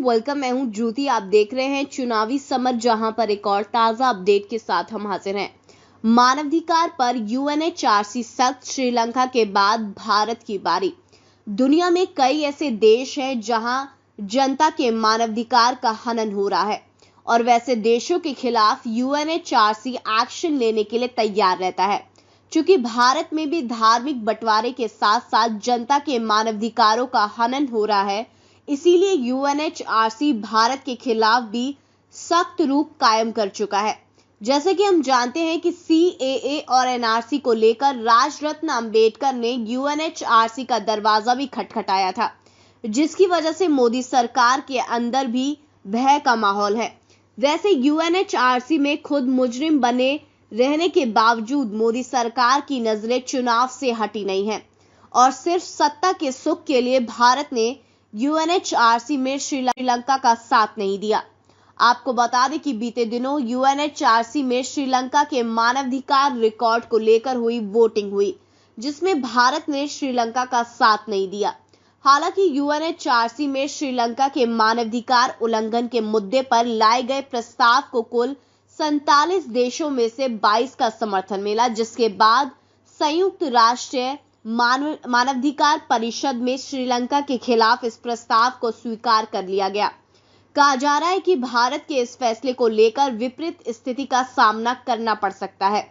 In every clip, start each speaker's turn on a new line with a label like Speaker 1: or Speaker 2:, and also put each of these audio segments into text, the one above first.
Speaker 1: Welcome. मैं हूं ज्योति। आप देख रहे हैं चुनावी समर, जहां पर एक और ताजा अपडेट के साथ हम हाजिर हैं। मानवाधिकार पर यूएनएचआरसी सख्त, श्रीलंका के बाद भारत की बारी। दुनिया में कई ऐसे देश हैं जहां जनता के मानवाधिकार का हनन हो रहा है और वैसे देशों के खिलाफ यूएनएचआरसी एक्शन लेने के लिए तैयार रहता है। चूंकि भारत में भी धार्मिक बंटवारे के साथ साथ जनता के मानवाधिकारों का हनन हो रहा है, इसीलिए यूएनएचआरसी भारत के खिलाफ भी सख्त रूख कायम कर चुका है। जैसे कि हम जानते हैं कि सीएए और एनआरसी को लेकर राजरत्न अंबेडकर ने यूएनएचआरसी का दरवाजा भी खटखटाया था, जिसकी वजह से मोदी सरकार के अंदर भी भय का माहौल है। वैसे यूएनएचआरसी में खुद मुजरिम बने रहने के बावजूद मोदी सरकार की नजरें चुनाव से हटी नहीं है और सिर्फ सत्ता के सुख के लिए भारत ने यूएनएचआरसी में श्रीलंका का साथ नहीं दिया। आपको बता दें कि बीते दिनों यूएनएचआरसी में श्रीलंका के मानवाधिकार रिकॉर्ड को लेकर हुई वोटिंग हुई, जिसमें भारत ने श्रीलंका का साथ नहीं दिया। हालांकि यूएनएचआरसी में श्रीलंका के मानवाधिकार उल्लंघन के मुद्दे पर लाए गए प्रस्ताव को कुल 47 देशों में से 22 का समर्थन मिला, जिसके बाद संयुक्त राष्ट्र मानवाधिकार परिषद में श्रीलंका के खिलाफ इस प्रस्ताव को स्वीकार कर लिया गया। कहा जा रहा है कि भारत के इस फैसले को लेकर विपरीत स्थिति का सामना करना पड़ सकता है।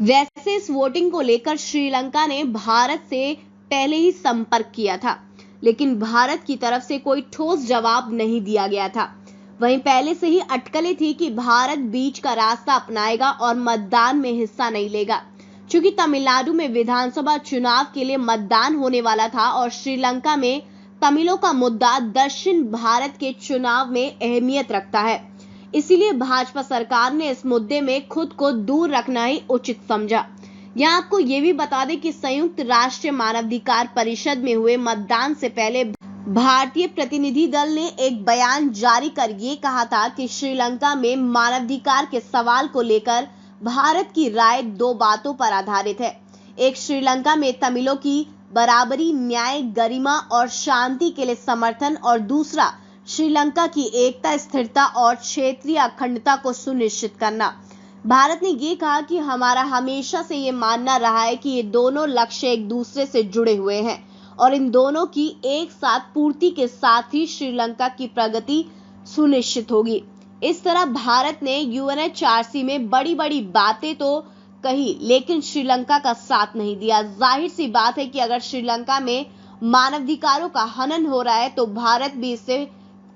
Speaker 1: वैसे इस वोटिंग को लेकर श्रीलंका ने भारत से पहले ही संपर्क किया था, लेकिन भारत की तरफ से कोई ठोस जवाब नहीं दिया गया था। वहीं पहले से ही अटकलें थी कि भारत बीच का रास्ता अपनाएगा और मतदान में हिस्सा नहीं लेगा। चूंकि तमिलनाडु में विधानसभा चुनाव के लिए मतदान होने वाला था और श्रीलंका में तमिलों का मुद्दा दक्षिण भारत के चुनाव में अहमियत रखता है, इसीलिए भाजपा सरकार ने इस मुद्दे में खुद को दूर रखना ही उचित समझा। यहाँ आपको ये भी बता दें कि संयुक्त राष्ट्र मानवाधिकार परिषद में हुए मतदान से पहले भारतीय प्रतिनिधि दल ने एक बयान जारी कर ये कहा था कि श्रीलंका में मानवाधिकार के सवाल को लेकर भारत की राय दो बातों पर आधारित है। एक, श्रीलंका में तमिलों की बराबरी, न्याय, गरिमा और शांति के लिए समर्थन, और दूसरा, श्रीलंका की एकता, स्थिरता और क्षेत्रीय अखंडता को सुनिश्चित करना। भारत ने ये कहा कि हमारा हमेशा से ये मानना रहा है कि ये दोनों लक्ष्य एक दूसरे से जुड़े हुए हैं और इन दोनों की एक साथ पूर्ति के साथ ही श्रीलंका की प्रगति सुनिश्चित होगी। इस तरह भारत ने यूएनएचआरसी में बड़ी बड़ी बातें तो कही, लेकिन श्रीलंका का साथ नहीं दिया। जाहिर सी बात है कि अगर श्रीलंका में मानवाधिकारों का हनन हो रहा है तो भारत भी इससे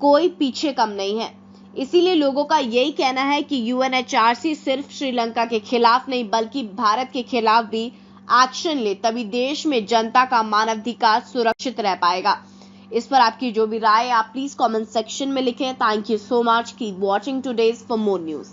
Speaker 1: कोई पीछे कम नहीं है। इसीलिए लोगों का यही कहना है कि यूएनएचआरसी सिर्फ श्रीलंका के खिलाफ नहीं बल्कि भारत के खिलाफ भी एक्शन ले, तभी देश में जनता का मानवाधिकार सुरक्षित रह पाएगा। इस पर आपकी जो भी राय है आप प्लीज कमेंट सेक्शन में लिखें। Thank you so much. Keep watching today's for more news.